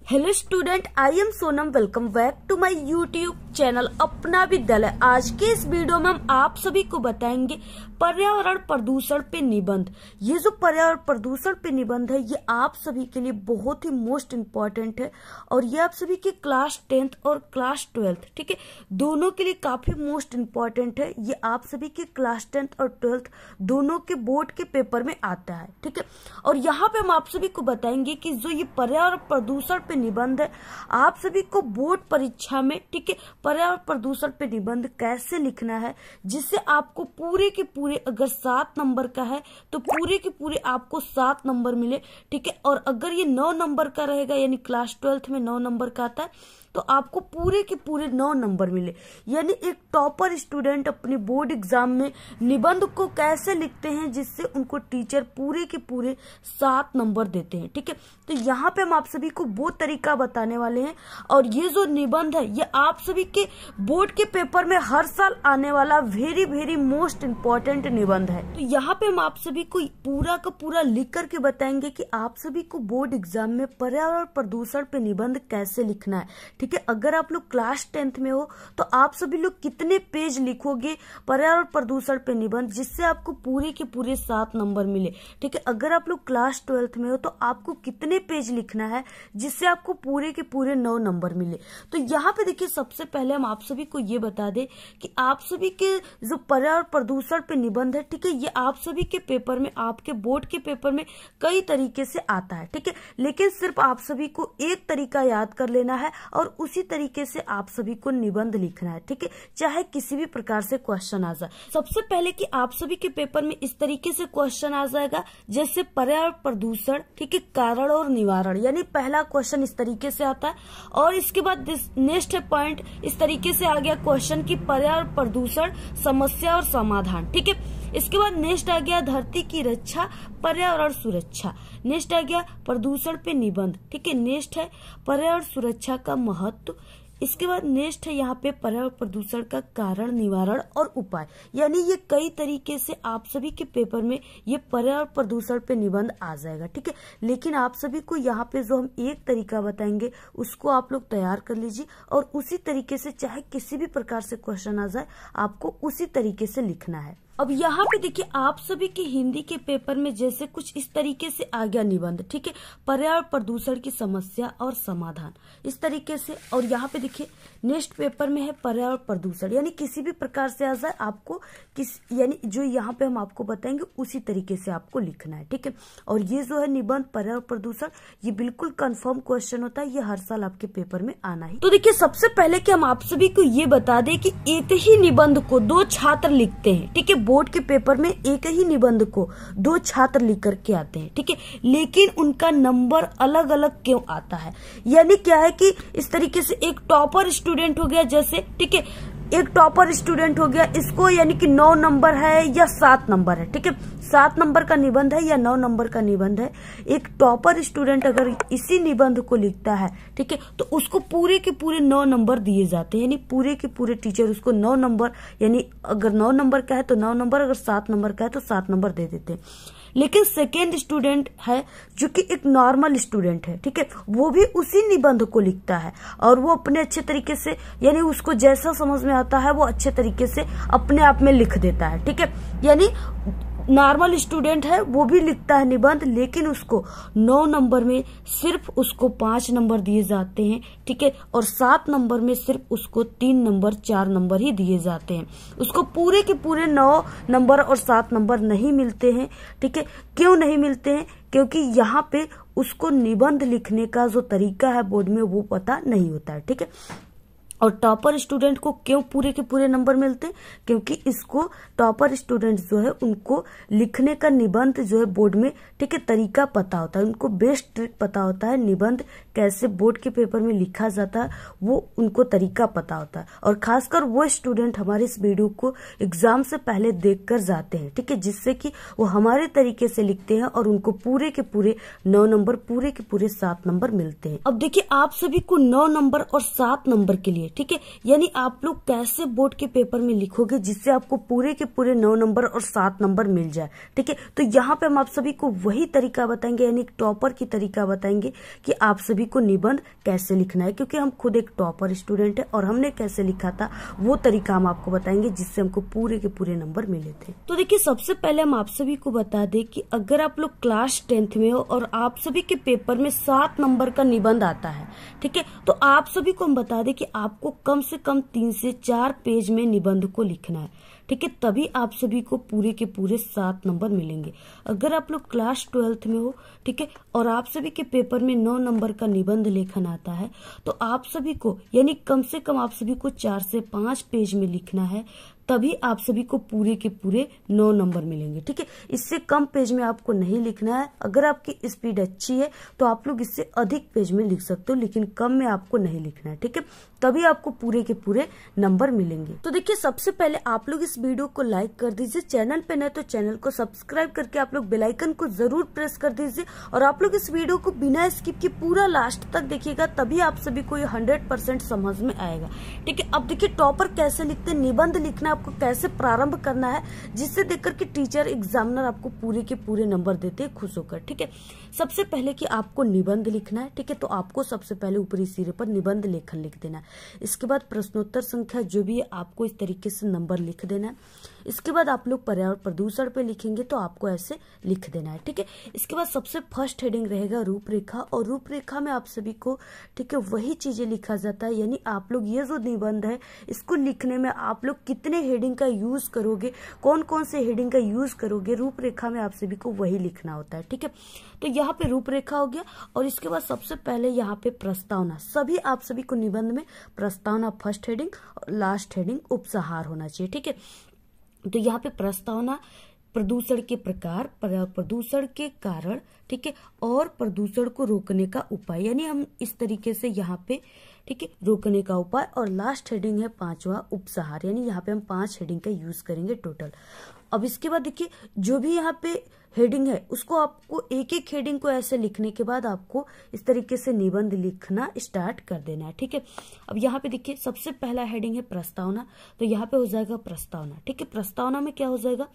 Hello student, I am Sonam. Welcome back to my YouTube channel अपना विद्यालय। आज के इस वीडियो में हम आप सभी को बताएंगे पर्यावरण प्रदूषण पे निबंध। ये जो पर्यावरण प्रदूषण पे निबंध है ये आप सभी के लिए बहुत ही मोस्ट इम्पोर्टेंट है और ये आप सभी के क्लास 10th और क्लास 12th, ठीक है, दोनों के लिए काफी मोस्ट इम्पोर्टेंट है। ये आप सभी के क्लास 10th और 12th दोनों के बोर्ड के पेपर में आता है, ठीक है। और यहाँ पे हम आप सभी को बताएंगे कि जो ये पर्यावरण प्रदूषण पे निबंध है आप सभी को बोर्ड परीक्षा में, ठीक है, पर्यावरण प्रदूषण पे निबंध कैसे लिखना है जिससे आपको पूरे के पूरे, अगर 7 नंबर का है तो पूरे के पूरे आपको 7 नंबर मिले, ठीक है। और अगर ये 9 नंबर का रहेगा, यानी क्लास 12th में 9 नंबर का आता है, तो आपको पूरे के पूरे 9 नंबर मिले। यानी एक टॉपर स्टूडेंट अपने बोर्ड एग्जाम में निबंध को कैसे लिखते हैं जिससे उनको टीचर पूरे के पूरे 7 नंबर देते हैं, ठीक है। तो यहाँ पे हम आप सभी को वो तरीका बताने वाले हैं और ये जो निबंध है ये आप सभी के बोर्ड के पेपर में हर साल आने वाला वेरी वेरी मोस्ट इम्पोर्टेंट निबंध है। तो यहाँ पे हम आप सभी को पूरा का पूरा लिख करके बताएंगे कि आप सभी को बोर्ड एग्जाम में पर्यावरण प्रदूषण पे निबंध कैसे लिखना है, ठीक है। अगर आप लोग क्लास 10th में हो तो आप सभी लोग कितने पेज लिखोगे पर्यावरण प्रदूषण पे निबंध जिससे आपको पूरे के पूरे 7 नंबर मिले, ठीक है। अगर आप लोग क्लास 12th में हो तो आपको कितने पेज लिखना है जिससे आपको पूरे के पूरे 9 नंबर मिले। तो यहाँ पे देखिए, सबसे पहले हम आप सभी को ये बता दें कि आप सभी के जो पर्यावरण प्रदूषण पे निबंध है, ठीक है, ये आप सभी के पेपर में, आपके बोर्ड के पेपर में कई तरीके से आता है, ठीक है। लेकिन सिर्फ आप सभी को एक तरीका याद कर लेना है और उसी तरीके से आप सभी को निबंध लिखना है, ठीक है, चाहे किसी भी प्रकार से क्वेश्चन आ जाए। सबसे पहले कि आप सभी के पेपर में इस तरीके से क्वेश्चन आ जाएगा जैसे पर्यावरण प्रदूषण, ठीक है, कारण और निवारण। यानी पहला क्वेश्चन इस तरीके से आता है और इसके बाद नेक्स्ट पॉइंट इस तरीके से आ गया क्वेश्चन की पर्यावरण प्रदूषण समस्या और समाधान, ठीक है। इसके बाद नेक्स्ट आ गया धरती की रक्षा पर्यावरण सुरक्षा। नेक्स्ट आ गया प्रदूषण पे निबंध, ठीक है। नेक्स्ट है पर्यावरण सुरक्षा का महत्व। इसके बाद नेक्स्ट है यहाँ पे पर्यावरण प्रदूषण का कारण, निवारण और उपाय। यानी ये कई तरीके से आप सभी के पेपर में ये पर्यावरण प्रदूषण पे निबंध आ जाएगा, ठीक है। लेकिन आप सभी को यहाँ पे जो हम एक तरीका बताएंगे उसको आप लोग तैयार कर लीजिए और उसी तरीके से, चाहे किसी भी प्रकार से क्वेश्चन आ जाए, आपको उसी तरीके से लिखना है। अब यहाँ पे देखिए, आप सभी के हिंदी के पेपर में जैसे कुछ इस तरीके से आ गया निबंध, ठीक है, पर्यावरण प्रदूषण की समस्या और समाधान, इस तरीके से। और यहाँ पे देखिए नेक्स्ट पेपर में है पर्यावरण प्रदूषण, यानी किसी भी प्रकार से आ जाए आपको यानी जो यहाँ पे हम आपको बताएंगे उसी तरीके से आपको लिखना है, ठीक है। और ये जो है निबंध पर्यावरण प्रदूषण, ये बिल्कुल कंफर्म क्वेश्चन होता है, ये हर साल आपके पेपर में आना ही। तो देखिए, सबसे पहले कि हम आप सभी को ये बता दें कि एक ही निबंध को 2 छात्र लिखते हैं, ठीक है। बोर्ड के पेपर में एक ही निबंध को 2 छात्र लिख करके आते हैं, ठीक है, लेकिन उनका नंबर अलग अलग क्यों आता है। यानी क्या है कि इस तरीके से एक टॉपर स्टूडेंट हो गया जैसे, ठीक है, एक टॉपर स्टूडेंट हो गया, इसको यानी कि 9 नंबर है या 7 नंबर है, ठीक है, 7 नंबर का निबंध है या 9 नंबर का निबंध है। एक टॉपर स्टूडेंट अगर इसी निबंध को लिखता है, ठीक है, तो उसको पूरे के पूरे 9 नंबर दिए जाते हैं। यानी पूरे के पूरे टीचर उसको 9 नंबर, यानी अगर 9 नंबर का है तो 9 नंबर, अगर 7 नंबर का है तो 7 नंबर दे देते हैं। लेकिन सेकेंड स्टूडेंट है जो कि एक नॉर्मल स्टूडेंट है, ठीक है, वो भी उसी निबंध को लिखता है और वो अपने अच्छे तरीके से, यानी उसको जैसा समझ में आता है वो अच्छे तरीके से अपने आप में लिख देता है, ठीक है। यानी नॉर्मल स्टूडेंट है वो भी लिखता है निबंध, लेकिन उसको 9 नंबर में सिर्फ उसको 5 नंबर दिए जाते हैं, ठीक है, और 7 नंबर में सिर्फ उसको 3 नंबर 4 नंबर ही दिए जाते हैं। उसको पूरे के पूरे 9 नंबर और 7 नंबर नहीं मिलते हैं, ठीक है। क्यों नहीं मिलते हैं? क्योंकि यहाँ पे उसको निबंध लिखने का जो तरीका है बोर्ड में वो पता नहीं होता है, ठीक है। और टॉपर स्टूडेंट को क्यों पूरे के पूरे नंबर मिलते हैं? क्योंकि इसको टॉपर स्टूडेंट जो है उनको लिखने का निबंध जो है बोर्ड में, ठीक है, तरीका पता होता है, उनको बेस्ट ट्रिक पता होता है, निबंध कैसे बोर्ड के पेपर में लिखा जाता है वो उनको तरीका पता होता है। और खासकर वो स्टूडेंट हमारे इस वीडियो को एग्जाम से पहले देख कर जाते हैं, ठीक है, जिससे कि वो हमारे तरीके से लिखते हैं और उनको पूरे के पूरे 9 नंबर, पूरे के पूरे 7 नंबर मिलते हैं। अब देखिए, आप सभी को 9 नंबर और 7 नंबर के लिए, लिखेंगे, ठीक है। यानी आप लोग कैसे बोर्ड के पेपर में लिखोगे जिससे आपको पूरे के पूरे 9 नंबर और 7 नंबर मिल जाए, ठीक है। तो यहाँ पे हम आप सभी को वही तरीका बताएंगे, यानी टॉपर की तरीका बताएंगे कि आप सभी को निबंध कैसे लिखना है, क्योंकि हम खुद एक टॉपर स्टूडेंट है और हमने कैसे लिखा था वो तरीका हम आपको बताएंगे जिससे हमको पूरे के पूरे नंबर मिले थे। तो देखिए, सबसे पहले हम आप सभी को बता दें कि अगर आप लोग क्लास 10th में हो और आप सभी के पेपर में 7 नंबर का निबंध आता है, ठीक है, तो आप सभी को हम बता दें कि आपको कम से कम 3 से 4 पेज में निबंध को लिखना है, ठीक है, तभी आप सभी को पूरे के पूरे 7 नंबर मिलेंगे। अगर आप लोग क्लास 12th में हो, ठीक है, और आप सभी के पेपर में 9 नंबर का निबंध लेखन आता है, तो आप सभी को यानी कम से कम आप सभी को 4 से 5 पेज में लिखना है, तभी आप सभी को पूरे के पूरे 9 नंबर मिलेंगे, ठीक है। इससे कम पेज में आपको नहीं लिखना है। अगर आपकी स्पीड अच्छी है तो आप लोग इससे अधिक पेज में लिख सकते हो, लेकिन कम में आपको नहीं लिखना है, ठीक है, तभी आपको पूरे के पूरे नंबर मिलेंगे। तो देखिए, सबसे पहले आप लोग इस वीडियो को लाइक कर दीजिए, चैनल पे नए तो चैनल को सब्सक्राइब करके आप लोग बेल आइकन को जरूर प्रेस कर दीजिए, और आप लोग इस वीडियो को बिना स्किप के पूरा लास्ट तक देखिएगा, तभी आप सभी को ये 100% समझ में आएगा, ठीक है। अब देखिए, टॉपर कैसे लिखते हैं, निबंध लिखना आपको कैसे प्रारंभ करना है, जिससे देखकर कि टीचर एग्जामिनर आपको पूरे के पूरे नंबर देते हैं खुश होकर, ठीक है। सबसे पहले कि आपको निबंध लिखना है, ठीक है, तो आपको सबसे पहले ऊपरी सिरे पर निबंध लेखन लिख देना है। इसके बाद प्रश्नोत्तर संख्या जो भी है आपको इस तरीके से नंबर लिख देना है। इसके बाद आप लोग पर्यावरण प्रदूषण पे लिखेंगे तो आपको ऐसे लिख देना है, ठीक है। इसके बाद सबसे फर्स्ट हेडिंग रहेगा रूपरेखा, और रूपरेखा में आप सभी को, ठीक है, वही चीजें लिखा जाता है, यानी आप लोग ये जो निबंध है इसको लिखने में आप लोग कितने हेडिंग का यूज करोगे, कौन कौन से हेडिंग का यूज करोगे, रूपरेखा में आप सभी को वही लिखना होता है, ठीक है। तो यहाँ पे रूपरेखा हो गया, और इसके बाद सबसे पहले यहाँ पे प्रस्तावना, सभी आप सभी को निबंध में प्रस्तावना फर्स्ट हेडिंग और लास्ट हेडिंग उपसंहार होना चाहिए, ठीक है। तो यहाँ पे प्रस्तावना प्रदूषण के प्रकार, प्रदूषण के कारण, ठीक है, और प्रदूषण को रोकने का उपाय, यानी हम इस तरीके से यहाँ पे, ठीक है, रोकने का उपाय, और लास्ट हेडिंग है 5वां उपसंहार, यानी यहाँ पे हम 5 हेडिंग का यूज करेंगे टोटल। अब इसके बाद देखिए, जो भी यहाँ पे हेडिंग है उसको आपको एक एक हेडिंग को ऐसे लिखने के बाद आपको इस तरीके से निबंध लिखना स्टार्ट कर देना है, ठीक है। अब यहाँ पे देखिए, सबसे पहला हेडिंग है प्रस्तावना, तो यहाँ पे हो जाएगा प्रस्तावना, ठीक है। प्रस्तावना में क्या हो जाएगा,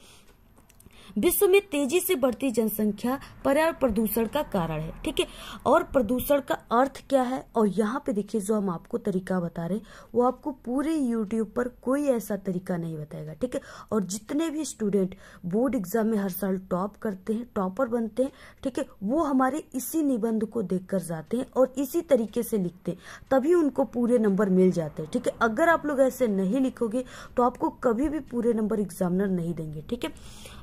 विश्व में तेजी से बढ़ती जनसंख्या पर्यावरण प्रदूषण का कारण है, ठीक है, और प्रदूषण का अर्थ क्या है, और यहाँ पे देखिए जो हम आपको तरीका बता रहे हैं वो आपको पूरे YouTube पर कोई ऐसा तरीका नहीं बताएगा, ठीक है। और जितने भी स्टूडेंट बोर्ड एग्जाम में हर साल टॉप करते हैं, टॉपर बनते हैं, ठीक है, वो हमारे इसी निबंध को देखकर जाते हैं और इसी तरीके से लिखते हैं, तभी उनको पूरे नंबर मिल जाते हैं, ठीक है। अगर आप लोग ऐसे नहीं लिखोगे तो आपको कभी भी पूरे नंबर एग्जामिनर नहीं देंगे, ठीक है।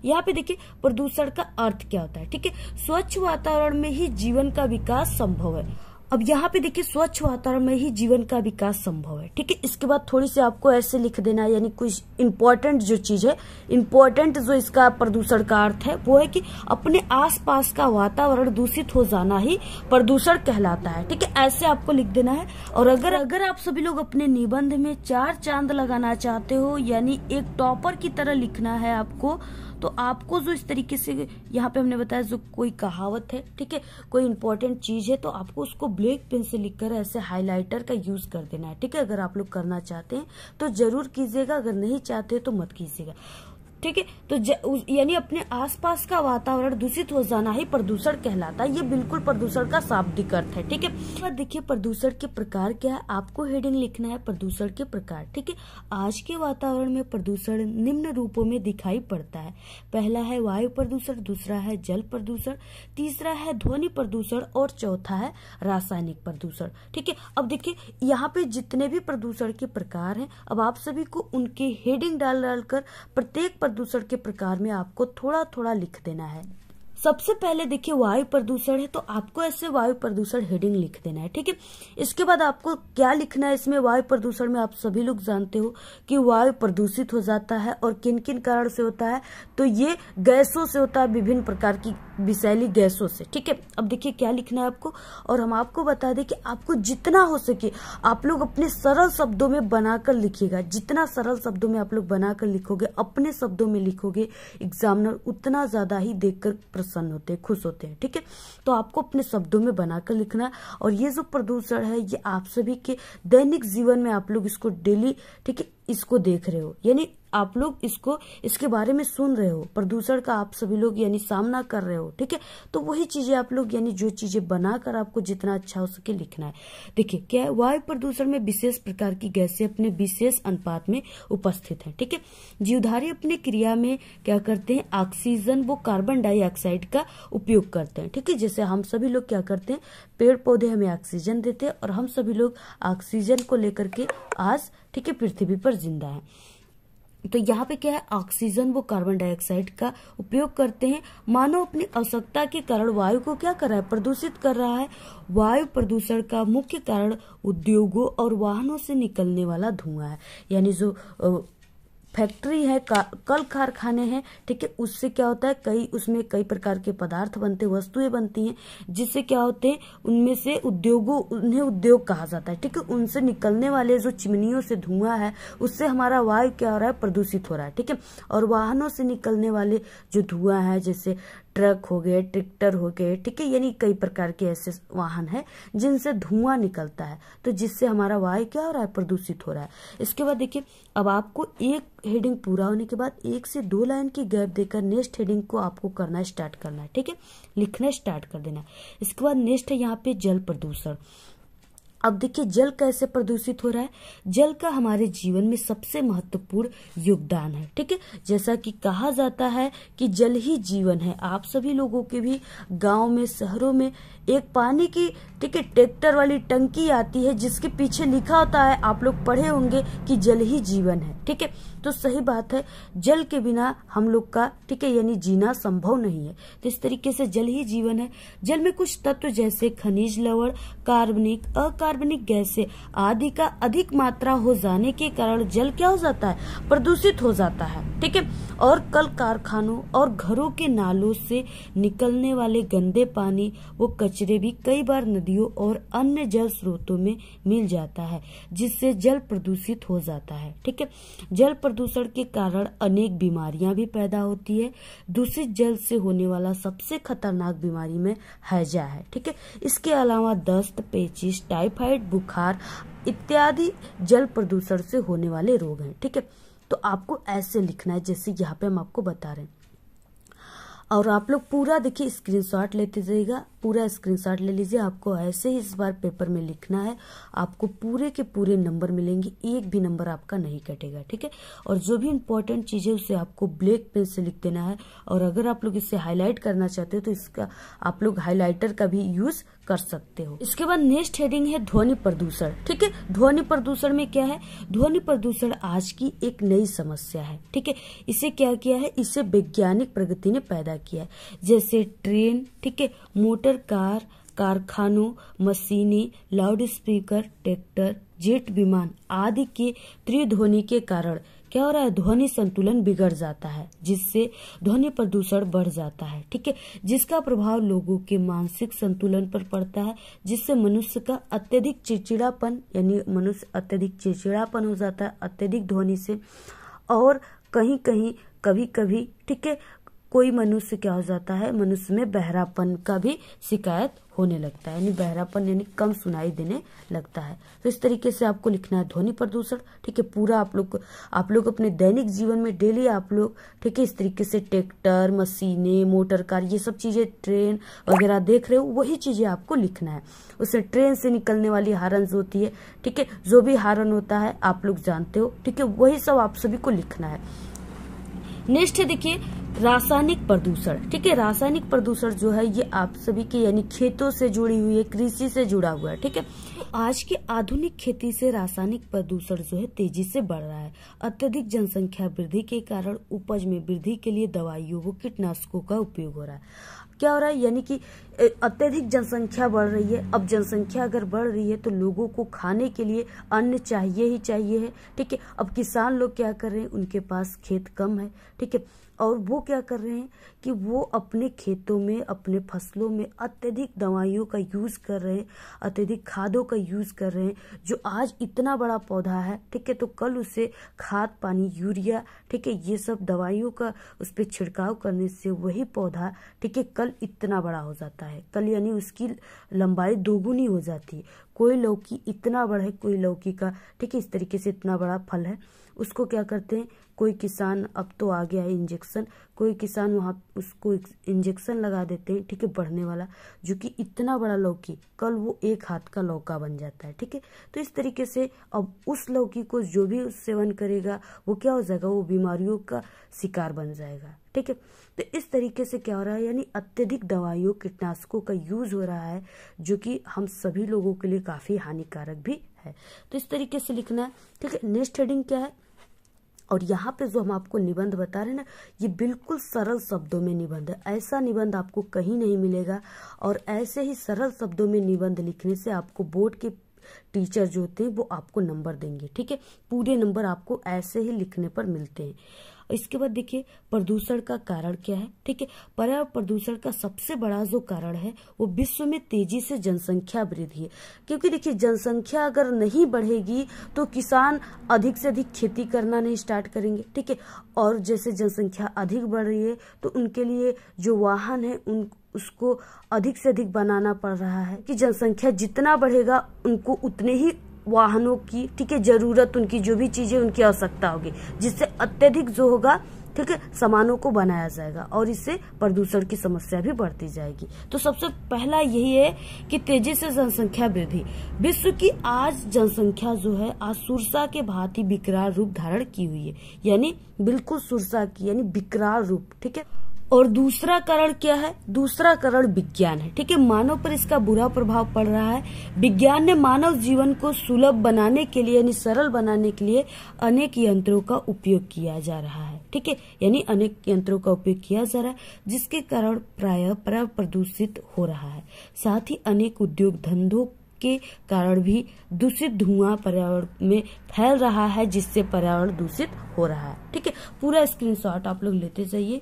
यहाँ पे देखिए, प्रदूषण का अर्थ क्या होता है, ठीक है, स्वच्छ वातावरण में ही जीवन का विकास संभव है। अब यहाँ पे देखिए, स्वच्छ वातावरण में ही जीवन का विकास संभव है, ठीक है। इसके बाद थोड़ी सी आपको ऐसे लिख देना है, यानी कुछ इंपॉर्टेंट जो चीज है, इंपॉर्टेंट जो इसका प्रदूषण का अर्थ है वो है कि अपने आसपास का वातावरण दूषित हो जाना ही प्रदूषण कहलाता है, ठीक है, ऐसे आपको लिख देना है। और अगर आप सभी लोग अपने निबंध में 4 चांद लगाना चाहते हो, यानी एक टॉपर की तरह लिखना है आपको, तो आपको जो इस तरीके से यहाँ पे हमने बताया जो कोई कहावत है, ठीक है, कोई इंपॉर्टेंट चीज है, तो आपको उसको ब्लैक पेन से लिखकर ऐसे हाइलाइटर का यूज कर देना है, ठीक है। अगर आप लोग करना चाहते हैं तो जरूर कीजिएगा, अगर नहीं चाहते तो मत कीजिएगा, ठीक है। तो यानी अपने आसपास का वातावरण दूषित हो जाना ही प्रदूषण कहलाता है, ये बिल्कुल प्रदूषण का शाब्दिक अर्थ है, ठीक है। देखिए, प्रदूषण के प्रकार क्या है, आपको हेडिंग लिखना है प्रदूषण के प्रकार, ठीक है। आज के वातावरण में प्रदूषण निम्न रूपों में दिखाई पड़ता है। पहला है वायु प्रदूषण, दूसरा है जल प्रदूषण, तीसरा है ध्वनि प्रदूषण, और चौथा है रासायनिक प्रदूषण, ठीक है। अब देखिए, यहाँ पे जितने भी प्रदूषण के प्रकार हैं, अब आप सभी को उनके हेडिंग डालकर प्रत्येक प्रदूषण के प्रकार में आपको थोड़ा थोड़ा लिख देना है। सबसे पहले देखिए, वायु प्रदूषण है, तो आपको ऐसे वायु प्रदूषण हेडिंग लिख देना है, ठीक है। इसके बाद आपको क्या लिखना है इसमें, वायु प्रदूषण में आप सभी लोग जानते हो कि वायु प्रदूषित हो जाता है, और किन किन कारण से होता है, तो ये गैसों से होता है, विभिन्न प्रकार की विषैली गैसों से, ठीक है। अब देखिए क्या लिखना है आपको, और हम आपको बता दें कि आपको जितना हो सके आप लोग अपने सरल शब्दों में बनाकर लिखिएगा। जितना सरल शब्दों में आप लोग बनाकर लिखोगे, अपने शब्दों में लिखोगे, एग्जामिनर उतना ज्यादा ही देखकर प्रसन्न होते हैं, खुश होते हैं। ठीक है, तो आपको अपने शब्दों में बनाकर लिखना है। और ये जो प्रदूषण है ये आप सभी के दैनिक जीवन में आप लोग इसको डेली, ठीक है, इसको देख रहे हो, यानी आप लोग इसके बारे में सुन रहे हो, प्रदूषण का आप सभी लोग यानी सामना कर रहे हो। ठीक है, तो वही चीजें आप लोग यानी जो चीजें बनाकर आपको जितना अच्छा हो सके लिखना है। देखिए क्या है, वायु प्रदूषण में विशेष प्रकार की गैसें अपने विशेष अनुपात में उपस्थित हैं। ठीक है, जीवधारी अपनी क्रिया में क्या करते हैं, ऑक्सीजन वो कार्बन डाइऑक्साइड का उपयोग करते हैं। ठीक है, जैसे हम सभी लोग क्या करते हैं, पेड़ पौधे हमें ऑक्सीजन देते हैं और हम सभी लोग ऑक्सीजन को लेकर के आज, ठीक है, पृथ्वी पर जिंदा है। तो यहाँ पे क्या है, ऑक्सीजन वो कार्बन डाइऑक्साइड का उपयोग करते हैं। मानव अपनी आवश्यकता के कारण वायु को क्या कर रहा है, प्रदूषित कर रहा है। वायु प्रदूषण का मुख्य कारण उद्योगों और वाहनों से निकलने वाला धुआं है, यानी जो फैक्ट्री है, कल कारखाने हैं, ठीक है, उससे क्या होता है, उसमें कई प्रकार के पदार्थ बनते, वस्तुएं बनती हैं, जिससे क्या होते हैं, उनमें से उन्हें उद्योग कहा जाता है। ठीक है, उनसे निकलने वाले जो चिमनियों से धुआं है उससे हमारा वायु क्या हो रहा है, प्रदूषित हो रहा है। ठीक है, और वाहनों से निकलने वाले जो धुआं है, जैसे ट्रक हो गए, ट्रैक्टर हो गए, ठीक है, यानी कई प्रकार के ऐसे वाहन है जिनसे धुआं निकलता है, तो जिससे हमारा वायु क्या हो रहा है, प्रदूषित हो रहा है। इसके बाद देखिए, अब आपको एक हेडिंग पूरा होने के बाद 1 से 2 लाइन की गैप देकर नेक्स्ट हेडिंग को आपको करना स्टार्ट करना है। ठीक है, लिखना स्टार्ट कर देना है। इसके बाद नेक्स्ट है यहाँ पे जल प्रदूषण। अब देखिए जल कैसे प्रदूषित हो रहा है। जल का हमारे जीवन में सबसे महत्वपूर्ण योगदान है। ठीक है, जैसा कि कहा जाता है कि जल ही जीवन है। आप सभी लोगों के भी गांव में, शहरों में एक पानी की, ठीक है, ट्रैक्टर वाली टंकी आती है जिसके पीछे लिखा होता है, आप लोग पढ़े होंगे कि जल ही जीवन है। ठीक है, तो सही बात है, जल के बिना हम लोग का, ठीक है, यानी जीना संभव नहीं है। तो इस तरीके से जल ही जीवन है। जल में कुछ तत्व जैसे खनिज लवण, कार्बनिक, अकार्बनिक गैसें आदि का अधिक मात्रा हो जाने के कारण जल क्या हो जाता है, प्रदूषित हो जाता है। ठीक है, और कल कारखानों और घरों के नालों से निकलने वाले गंदे पानी वो कचरे भी कई बार नदियों और अन्य जल स्रोतों में मिल जाता है, जिससे जल प्रदूषित हो जाता है। ठीक है, जल प्रदूषण के कारण अनेक बीमारियां भी पैदा होती है। दूषित जल से होने वाला सबसे खतरनाक बीमारी में हैजा है। ठीक है, इसके अलावा दस्त, पेचिश, टाइफाइड, बुखार इत्यादि जल प्रदूषण से होने वाले रोग हैं। ठीक है, तो आपको ऐसे लिखना है जैसे यहाँ पे हम आपको बता रहे हैं। और आप लोग पूरा देखिए स्क्रीनशॉट लेते जाइएगा, पूरा स्क्रीनशॉट ले लीजिए। आपको ऐसे ही इस बार पेपर में लिखना है, आपको पूरे के पूरे नंबर मिलेंगे, एक भी नंबर आपका नहीं कटेगा। ठीक है, और जो भी इम्पोर्टेंट चीज है उसे आपको ब्लैक पेन से लिख देना है। और अगर आप लोग इसे हाईलाइट करना चाहते हो तो इसका आप लोग हाईलाइटर का भी यूज कर सकते हो। इसके बाद नेक्स्ट हेडिंग है ध्वनि प्रदूषण। ठीक है, ध्वनि प्रदूषण में क्या है, ध्वनि प्रदूषण आज की एक नई समस्या है। ठीक है, इसे क्या किया है, इसे वैज्ञानिक प्रगति ने पैदा किया है। जैसे ट्रेन, ठीक है, मोटर कार, कारखानों, मशीनें, लाउड स्पीकर, ट्रैक्टर, जेट विमान आदि के त्रिध्वनि के कारण क्या हो रहा है, ध्वनि संतुलन बिगड़ जाता है, जिससे ध्वनि प्रदूषण बढ़ जाता है। ठीक है, जिसका प्रभाव लोगों के मानसिक संतुलन पर पड़ता है, जिससे मनुष्य का अत्यधिक चिड़चिड़ापन, यानी मनुष्य अत्यधिक चिड़चिड़ापन हो जाता है अत्यधिक ध्वनि से। और कहीं कहीं, कभी कभी, ठीक है, कोई मनुष्य क्या हो जाता है, मनुष्य में बहरापन का भी शिकायत होने लगता है, यानी बहरापन यानी कम सुनाई देने लगता है। तो इस तरीके से आपको लिखना है ध्वनि प्रदूषण। ठीक है, पूरा आप लोग अपने दैनिक जीवन में डेली आप लोग, ठीक है, इस तरीके से ट्रैक्टर, मशीनें, मोटर कार, ये सब चीजें, ट्रेन वगैरह देख रहे हो, वही चीजें आपको लिखना है। उससे ट्रेन से निकलने वाली हारन जो होती है, ठीक है, जो भी हारन होता है आप लोग जानते हो। ठीक है, वही सब आप सभी को लिखना है। नेक्स्ट है देखिए रासायनिक प्रदूषण। ठीक है, रासायनिक प्रदूषण जो है ये आप सभी के यानी खेतों से जुड़ी हुई है, कृषि से जुड़ा हुआ है। ठीक है, आज की आधुनिक खेती से रासायनिक प्रदूषण जो है तेजी से बढ़ रहा है। अत्यधिक जनसंख्या वृद्धि के कारण उपज में वृद्धि के लिए दवाइयों व कीटनाशकों का उपयोग हो रहा है। क्या हो रहा है, यानी कि अत्यधिक जनसंख्या बढ़ रही है। अब जनसंख्या अगर बढ़ रही है तो लोगों को खाने के लिए अन्न चाहिए ही चाहिए है। ठीक है, अब किसान लोग क्या कर रहे हैं, उनके पास खेत कम है। ठीक है, और वो क्या कर रहे हैं कि वो अपने खेतों में, अपने फसलों में अत्यधिक दवाइयों का यूज कर रहे हैं, अत्यधिक खादों का यूज कर रहे हैं। जो आज इतना बड़ा पौधा है, ठीक है, तो कल उसे खाद, पानी, यूरिया, ठीक है, ये सब दवाइयों का उस पर छिड़काव करने से वही पौधा, ठीक है, कल इतना बड़ा हो जाता है। कल यानी उसकी लंबाई दोगुनी हो जाती है। कोई लौकी इतना बड़ा है, कोई लौकी का, ठीक है, इस तरीके से इतना बड़ा फल है, उसको क्या करते हैं, कोई किसान, अब तो आ गया है इंजेक्शन, कोई किसान वहां उसको इंजेक्शन लगा देते हैं, ठीक है, बढ़ने वाला, जो कि इतना बड़ा लौकी कल वो एक हाथ का लौका बन जाता है। ठीक है, तो इस तरीके से अब उस लौकी को जो भी सेवन करेगा वो क्या हो जाएगा, वो बीमारियों का शिकार बन जाएगा। ठीक है, तो इस तरीके से क्या हो रहा है, यानी अत्यधिक दवाइयों, कीटनाशकों का यूज हो रहा है, जो कि हम सभी लोगों के लिए काफी हानिकारक भी है। तो इस तरीके से लिखना है। ठीक है, नेक्स्ट हेडिंग क्या है, और यहाँ पे जो हम आपको निबंध बता रहे हैं ना, ये बिल्कुल सरल शब्दों में निबंध है। ऐसा निबंध आपको कहीं नहीं मिलेगा, और ऐसे ही सरल शब्दों में निबंध लिखने से आपको बोर्ड के टीचर जो होते हैं वो आपको नंबर देंगे। ठीक है, पूरे नंबर आपको ऐसे ही लिखने पर मिलते हैं। इसके बाद देखिए प्रदूषण का कारण क्या है। ठीक है, पर्यावरण प्रदूषण का सबसे बड़ा जो कारण है वो विश्व में तेजी से जनसंख्या वृद्धि है। क्योंकि देखिए जनसंख्या अगर नहीं बढ़ेगी तो किसान अधिक से अधिक खेती करना नहीं स्टार्ट करेंगे। ठीक है, और जैसे जनसंख्या अधिक बढ़ रही है तो उनके लिए जो वाहन है उसको अधिक से अधिक बनाना पड़ रहा है कि जनसंख्या जितना बढ़ेगा उनको उतने ही वाहनों की, ठीक है, जरूरत, उनकी जो भी चीजें उनकी आवश्यकता होगी, जिससे अत्यधिक जो होगा, ठीक है, सामानों को बनाया जाएगा और इससे प्रदूषण की समस्या भी बढ़ती जाएगी। तो सबसे पहला यही है कि तेजी से जनसंख्या वृद्धि। विश्व की आज जनसंख्या जो है आज सुरसा के भांति विकराल रूप धारण की हुई है, यानी बिल्कुल सुरसा की, यानी विकराल रूप। ठीक है, और दूसरा कारण क्या है, दूसरा कारण विज्ञान है। ठीक है, मानव पर इसका बुरा प्रभाव पड़ रहा है। विज्ञान ने मानव जीवन को सुलभ बनाने के लिए, यानी सरल बनाने के लिए अनेक यंत्रों का उपयोग किया जा रहा है। ठीक है, यानी अनेक यंत्रों का उपयोग किया जा रहा है, जिसके कारण प्रायः पर्यावरण प्रदूषित हो रहा है। साथ ही अनेक उद्योग धंधों के कारण भी दूषित धुआं पर्यावरण में फैल रहा है, जिससे पर्यावरण दूषित हो रहा है। ठीक है, पूरा स्क्रीनशॉट आप लोग लेते जाइए।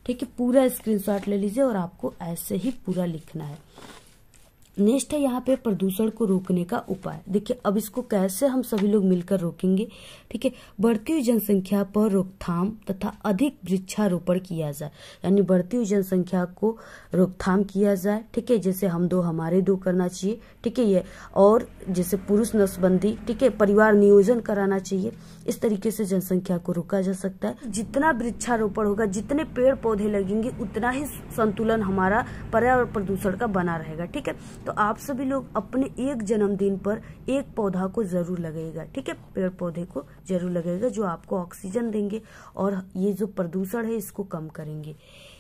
ठीक है, पूरा स्क्रीनशॉट ले लीजिए और आपको ऐसे ही पूरा लिखना है। नेक्स्ट है यहाँ पे प्रदूषण को रोकने का उपाय। देखिए अब इसको कैसे हम सभी लोग मिलकर रोकेंगे। ठीक है, बढ़ती हुई जनसंख्या पर रोकथाम तथा अधिक वृक्षारोपण किया जाए, यानी बढ़ती हुई जनसंख्या को रोकथाम किया जाए। ठीक है, जैसे हम दो हमारे दो करना चाहिए। ठीक है, ये और जैसे पुरुष नसबंदी, ठीक है, परिवार नियोजन कराना चाहिए। इस तरीके से जनसंख्या को रोका जा सकता है। जितना वृक्षारोपण होगा, जितने पेड़ पौधे लगेंगे, उतना ही संतुलन हमारा पर्यावरण प्रदूषण का बना रहेगा। ठीक है, तो आप सभी लोग अपने एक जन्मदिन पर एक पौधा को जरूर लगाइएगा। ठीक है, पेड़ पौधे को जरूर लगाइएगा, जो आपको ऑक्सीजन देंगे और ये जो प्रदूषण है इसको कम करेंगे।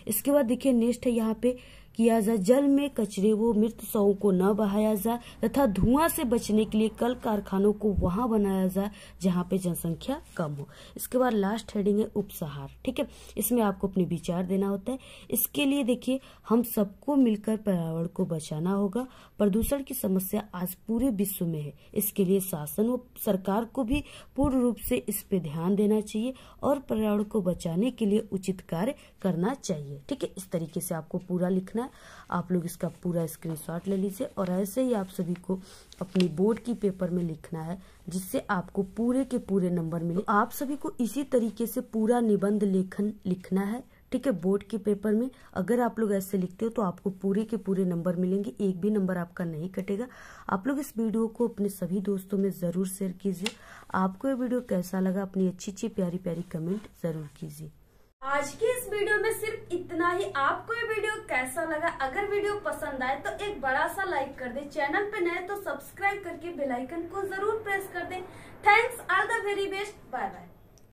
इसके बाद देखिए नेक्स्ट है यहाँ पे किया जाए, जल में कचरे व मृत शवों को न बहाया जाए तथा धुआं से बचने के लिए कल कारखानों को वहां बनाया जाए जहां पे जनसंख्या कम हो। इसके बाद लास्ट हेडिंग है उपसंहार। ठीक है, इसमें आपको अपने विचार देना होता है। इसके लिए देखिए हम सबको मिलकर पर्यावरण को बचाना होगा। प्रदूषण की समस्या आज पूरे विश्व में है, इसके लिए शासन व सरकार को भी पूर्ण रूप से इस पे ध्यान देना चाहिए और पर्यावरण को बचाने के लिए उचित कार्य करना चाहिए। ठीक है, इस तरीके से आपको पूरा लिखना है। आप लोग इसका पूरा स्क्रीनशॉट ले लीजिए और ऐसे ही आप सभी को अपनी बोर्ड की पेपर में लिखना है, जिससे आपको पूरे के पूरे नंबर मिले। आप सभी को इसी तरीके से पूरा निबंध लेखन लिखना है। ठीक है, बोर्ड के पेपर में अगर आप लोग ऐसे लिखते हो तो आपको पूरे के पूरे नंबर मिलेंगे, एक भी नंबर आपका नहीं कटेगा। आप लोग इस वीडियो को अपने सभी दोस्तों में जरूर शेयर कीजिए। आपको ये वीडियो कैसा लगा अपनी अच्छी अच्छी प्यारी प्यारी कमेंट जरूर कीजिए। आज की इस वीडियो में सिर्फ इतना ही। आपको ये वीडियो कैसा लगा? अगर वीडियो पसंद आए तो एक बड़ा सा लाइक कर दे। चैनल पे नए तो सब्सक्राइब करके बेल आइकन को जरूर प्रेस कर दे। Thanks, all the very best, bye bye.